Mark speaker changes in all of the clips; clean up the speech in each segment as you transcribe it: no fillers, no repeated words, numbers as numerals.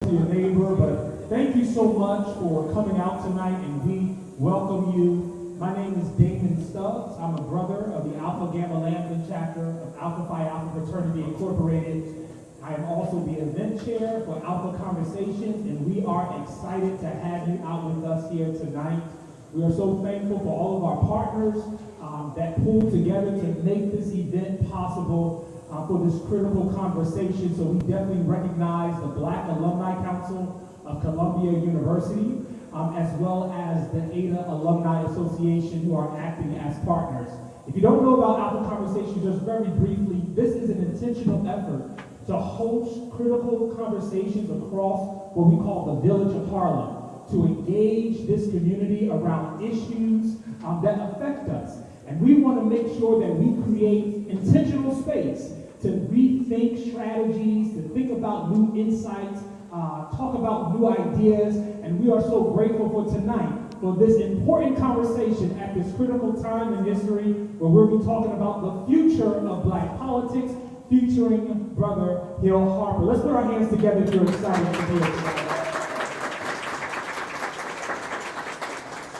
Speaker 1: to your neighbor, but thank you so much for coming out tonight, and we welcome you. My name is Damon Stubbs. I'm a brother of the Alpha Gamma Lambda chapter of Alpha Phi Alpha Fraternity Incorporated. I am also the event chair for Alpha Conversations, and we are excited to have you out with us here tonight. We are so thankful for all of our partners that pulled together to make this event possible for this critical conversation. So we definitely recognize the Black Alumni Council of Columbia University, as well as the ADA Alumni Association, who are acting as partners. If you don't know about Alpha Conversations, just very briefly, this is an intentional effort to host critical conversations across what we call the Village of Harlem, to engage this community around issues that affect us. And we want to make sure that we create intentional space to rethink strategies, to think about new insights, talk about new ideas, and we are so grateful for tonight, for this important conversation at this critical time in history where we'll be talking about the future of Black politics, featuring Brother Hill Harper. Let's put our hands together if you're excited to be excited.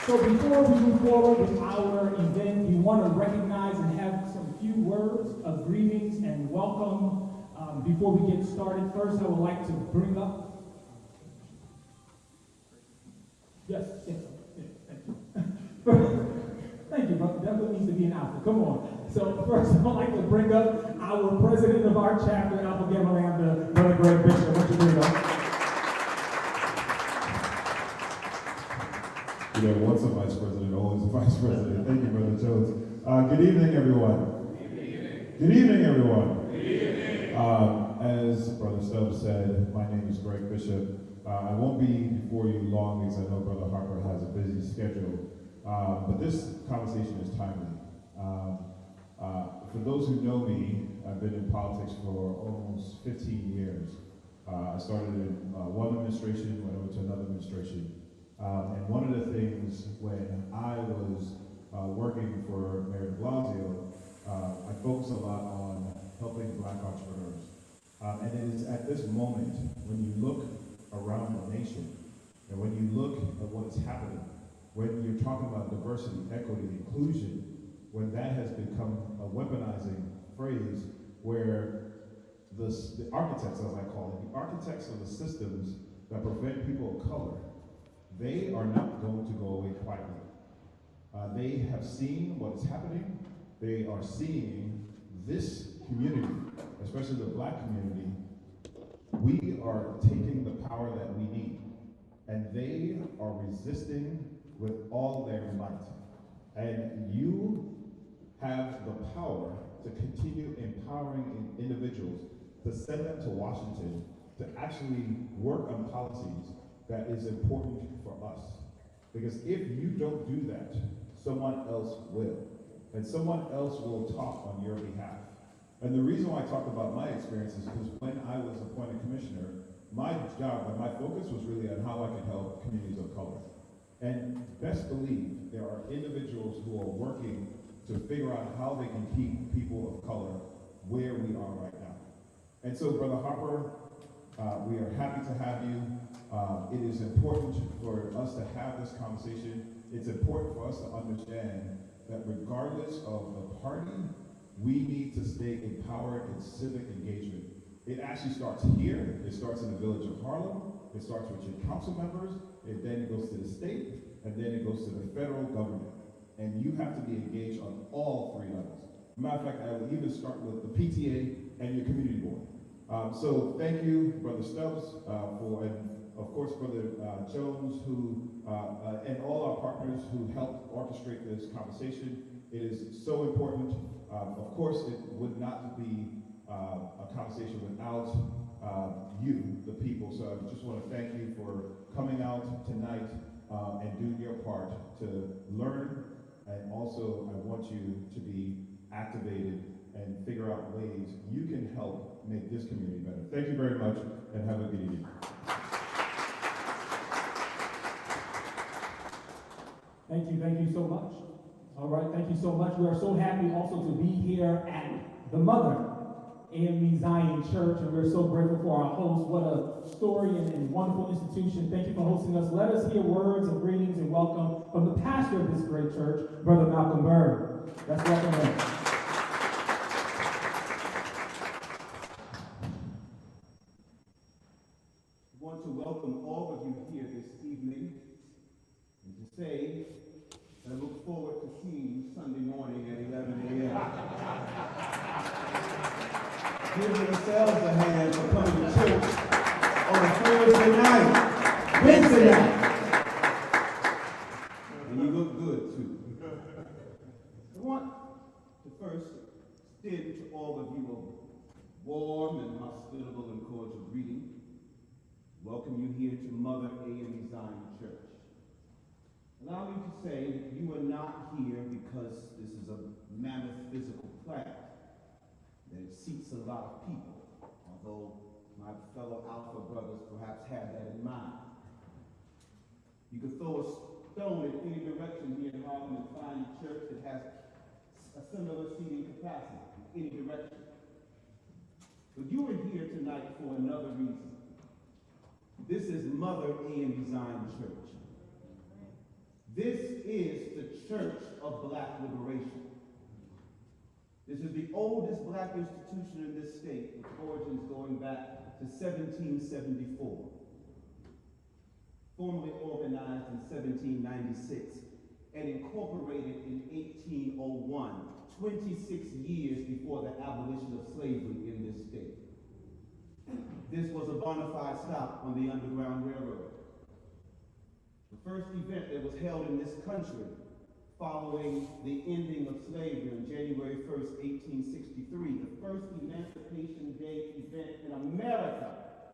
Speaker 1: So before we move forward with our event, we want to recognize and have some few words of greetings and welcome before we get started. First, I would like to bring up... Yes, thank you. Thank you, brother. That's what needs to be an alpha. Come on. So first, I'd like to bring up our president of our chapter, Alpha Gamma Lambda, Brother Greg Bishop. What you bring up?
Speaker 2: You know, once a vice president, always a vice president. Thank you, Brother Jones. Good evening, everyone.
Speaker 3: Good evening.
Speaker 2: Good evening, everyone.
Speaker 3: Good evening.
Speaker 2: As Brother Stubbs said, my name is Greg Bishop. I won't be before you long because I know Brother Harper has a busy schedule. But this conversation is timely. For those who know me, I've been in politics for almost 15 years. I started in one administration, went over to another administration. And one of the things when I was working for Mayor de Blasio, I focused a lot on helping Black entrepreneurs. And it is at this moment when you look around the nation, and when you look at what is happening, when you're talking about diversity, equity, inclusion, when that has become a weaponizing phrase where the architects, as I call it, the architects of the systems that prevent people of color, they are not going to go away quietly. They have seen what is happening. They are seeing this community, especially the Black community. We are taking the power that we need, and they are resisting with all their might. And you have the power to continue empowering individuals, to send them to Washington, to actually work on policies that is important for us. Because if you don't do that, someone else will. And someone else will talk on your behalf. And the reason why I talk about my experience is because when I was appointed commissioner, my job and my focus was really on how I can help communities of color. And best believe there are individuals who are working to figure out how they can keep people of color where we are right now. And so, Brother Harper, we are happy to have you. It is important for us to have this conversation. It's important for us to understand that regardless of the party, we need to stay empowered in civic engagement. It actually starts here. It starts in the Village of Harlem. It starts with your council members. It then goes to the state, and then it goes to the federal government. And you have to be engaged on all three levels. Matter of fact, I will even start with the PTA and your community board. So thank you, Brother Stubbs, and of course, Brother Jones, who and all our partners who helped orchestrate this conversation. It is so important. Of course, it would not be a conversation without you, the people. So I just want to thank you for coming out tonight and doing your part to learn. And also, I want you to be activated and figure out ways you can help make this community better. Thank you very much, and have a good evening.
Speaker 1: Thank you so much. All right, thank you so much. We are so happy also to be here at the mother A.M.E. Zion Church, and we're so grateful for our host. What a story and wonderful institution. Thank you for hosting us. Let us hear words of greetings and welcome from the pastor of this great church, Brother Malcolm Bird. Let's welcome him.
Speaker 3: I want to welcome all of you here this evening and to say that I look forward to seeing you Sunday morning at 11 a.m. Give yourselves a hand for coming to church on a Thursday night, Wednesday night. And you look good too. I want to first extend to all of you a warm and hospitable and cordial greeting. Welcome you here to Mother A.M.E. Zion Church. Allow me to say that you are not here because this is a mammoth physical plant, that it seats a lot of people, although my fellow Alpha brothers perhaps had that in mind. You could throw a stone in any direction here in Harlem and find a church that has a similar seating capacity in any direction. But you are here tonight for another reason. This is Mother A.M.E. Zion Church. This is the Church of Black Liberation. This is the oldest black institution in this state, with origins going back to 1774. Formally organized in 1796 and incorporated in 1801, 26 years before the abolition of slavery in this state. This was a bona fide stop on the Underground Railroad. The first event that was held in this country following the ending of slavery on January 1st, 1863, the first Emancipation Day event in America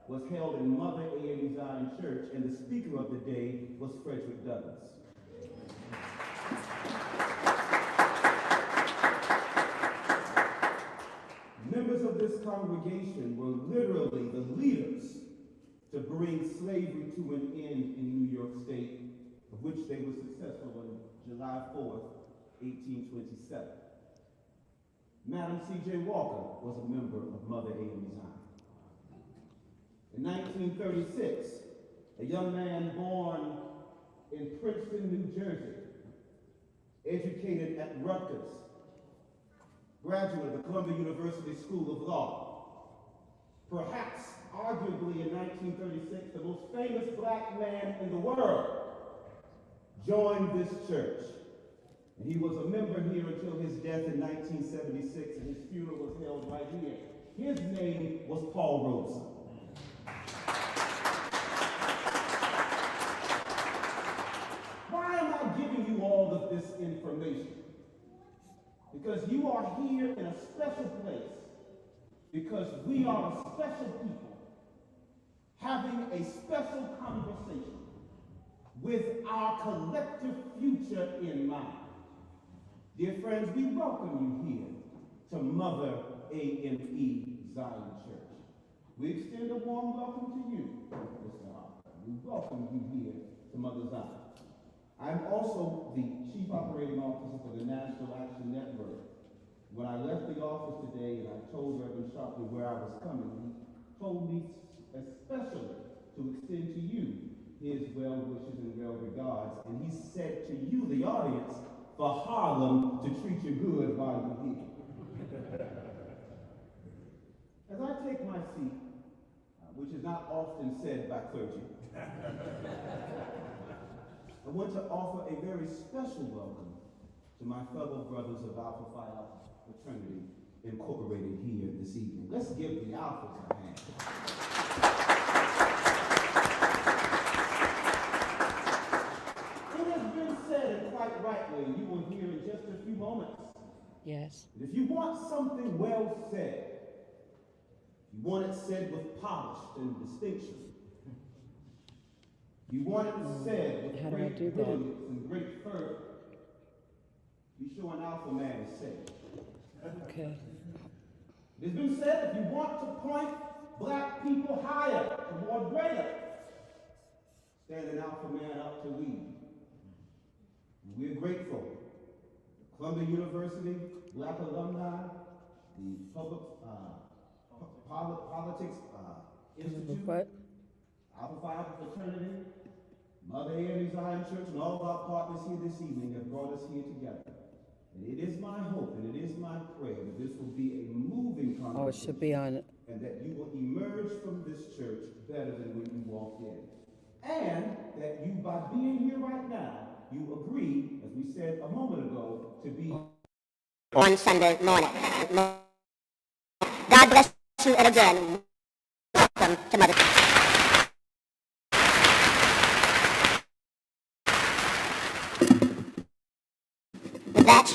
Speaker 3: was held in Mother A.M.E. Zion Church, and the speaker of the day was Frederick Douglass. Members of this congregation were literally the leaders to bring slavery to an end in New York State, of which they were successful on July 4th, 1827. Madam C.J. Walker was a member of Mother A.M.E. Zion. In 1936, a young man born in Princeton, New Jersey, educated at Rutgers, graduate of the Columbia University School of Law. Perhaps, arguably in 1936, the most famous black man in the world joined this church. And he was a member here until his death in 1976, and his funeral was held right here. His name was Paul Robeson. Why am I giving you all of this information? Because you are here in a special place, because we are a special people having a special conversation with our collective future in mind. Dear friends, we welcome you here to Mother A.M.E. Zion Church. We extend a warm welcome to you, Mr. Harper. We welcome you here to Mother Zion. I'm also the Chief Operating Officer for the National Action Network. When I left the office today and I told Reverend Sharpley where I was coming, he told me especially to extend to you his well wishes and well regards. And he said to you, the audience, for Harlem to treat you good while you're here. As I take my seat, which is not often said by clergy, I want to offer a very special welcome to my fellow brothers of Alpha Phi Alpha Fraternity Incorporated here this evening. Let's give the Alphas a hand. It has been said, and quite rightly, and you will hear in just a few moments.
Speaker 4: Yes.
Speaker 3: If you want something well said, you want it said with polish and distinction. You want it said with
Speaker 4: How do I
Speaker 3: great
Speaker 4: do that?
Speaker 3: brilliance and great fervor. Be sure an alpha man is said.
Speaker 4: Okay.
Speaker 3: It has been said, if you want to point black people higher, toward greater, stand an alpha man up to lead. And we're grateful. Columbia University, Black alumni, the public Politics Institute,
Speaker 4: What?
Speaker 3: Alpha Phi Alpha Fraternity, Mother A.M.E Zion Church, and all of our partners here this evening have brought us here together. And it is my hope and it is my prayer that this will be a moving conversation.
Speaker 4: Oh, it should be on.
Speaker 3: And that you will emerge from this church better than when you walked in. And that you, by being here right now, you agree, as we said a moment ago, to be
Speaker 5: on Sunday morning. God bless you, and again, welcome to Mother. With that,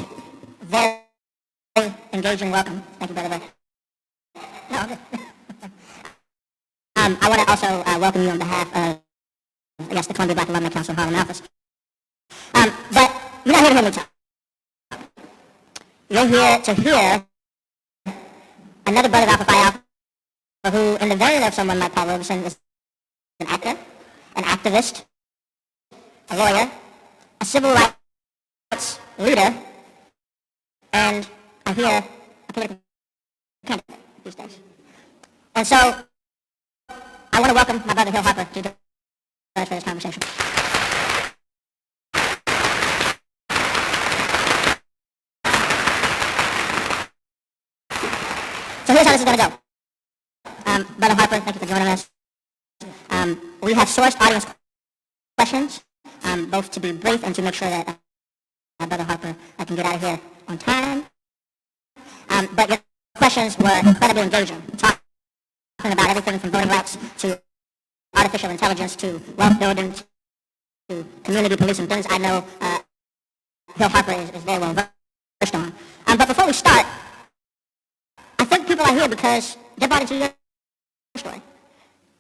Speaker 5: very engaging welcome. Thank you, Brother. No, I want to also welcome you on behalf of, I guess, the Columbia Black Alumni Council Harlem office. But you're not here to hear me talk. You're here to hear another brother of Alpha Phi Alpha who, in the vein of someone like Paul Robeson, is an actor, an activist, a lawyer, a civil rights leader, and I hear a political candidate these days. And so, I want to welcome my brother Hill Harper to join us for this conversation. So here's how this is going to go. Brother Harper, thank you for joining us. We have sourced audience questions, both to be brief and to make sure that Brother Harper can get out of here on time. But your questions were incredibly engaging, talking about everything from voting rights to artificial intelligence to wealth building to community policing, things I know Hill Harper is very well versed on. But before we start, I think people are here because they're brought into your story.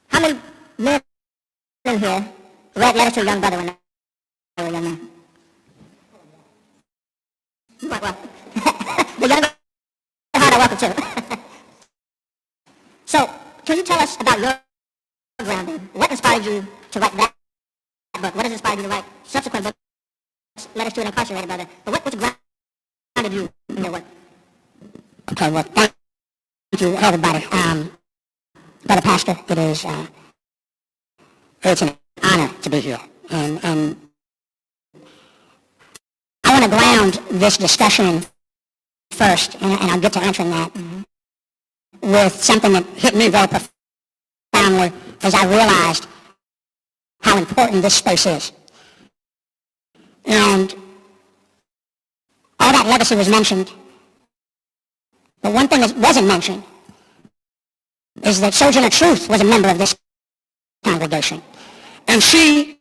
Speaker 5: How many men in here read letters to a young brother when they were a young man? Well, the younger heart are welcome too. So, can you tell us about your grounding? What inspired you to write that book? What has inspired you to write subsequent books, letters to an incarcerated brother? But what's grounded you in your work? Okay, well, thank you, everybody. Brother Pastor, it's an honor to be here. And I want to ground this discussion first, and I'll get to answering that, with something that hit me very profoundly as I realized how important this space is. And all that legacy was mentioned, but one thing that wasn't mentioned is that Sojourner Truth was a member of this congregation. And she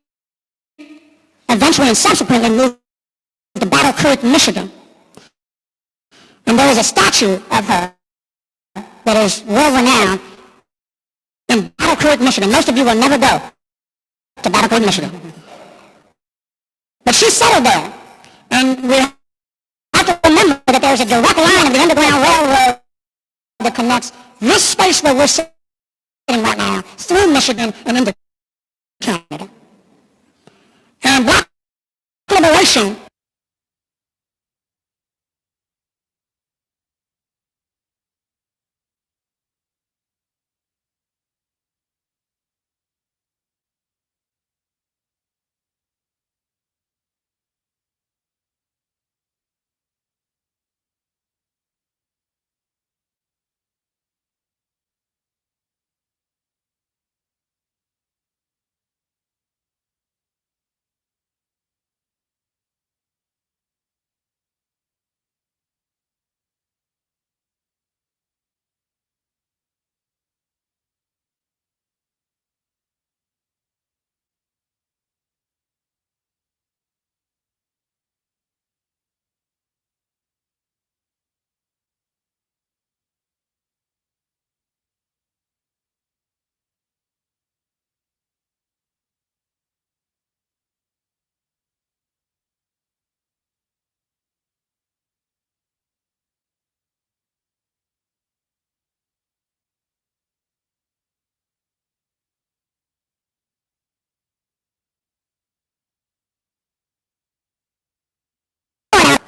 Speaker 5: eventually and subsequently moved to Battle Creek, Michigan. And there is a statue of her that is world-renowned in Battle Creek, Michigan. Most of you will never go to Battle Creek, Michigan. But she settled there. And we have to remember that there's a direct line of the Underground Railroad that connects this space where we're sitting right now through Michigan and into Canada. And black liberation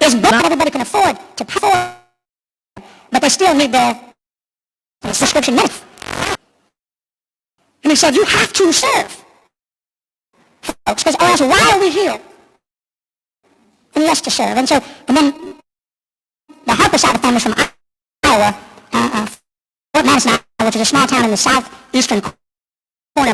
Speaker 5: is not everybody can afford to pay for, but they still need their It's the scripture myth. And he said, you have to serve, folks, because or else why are we here? Unless to serve. And then the Harper side of the family from Iowa, Fort Madison, Iowa, which is a small town in the southeastern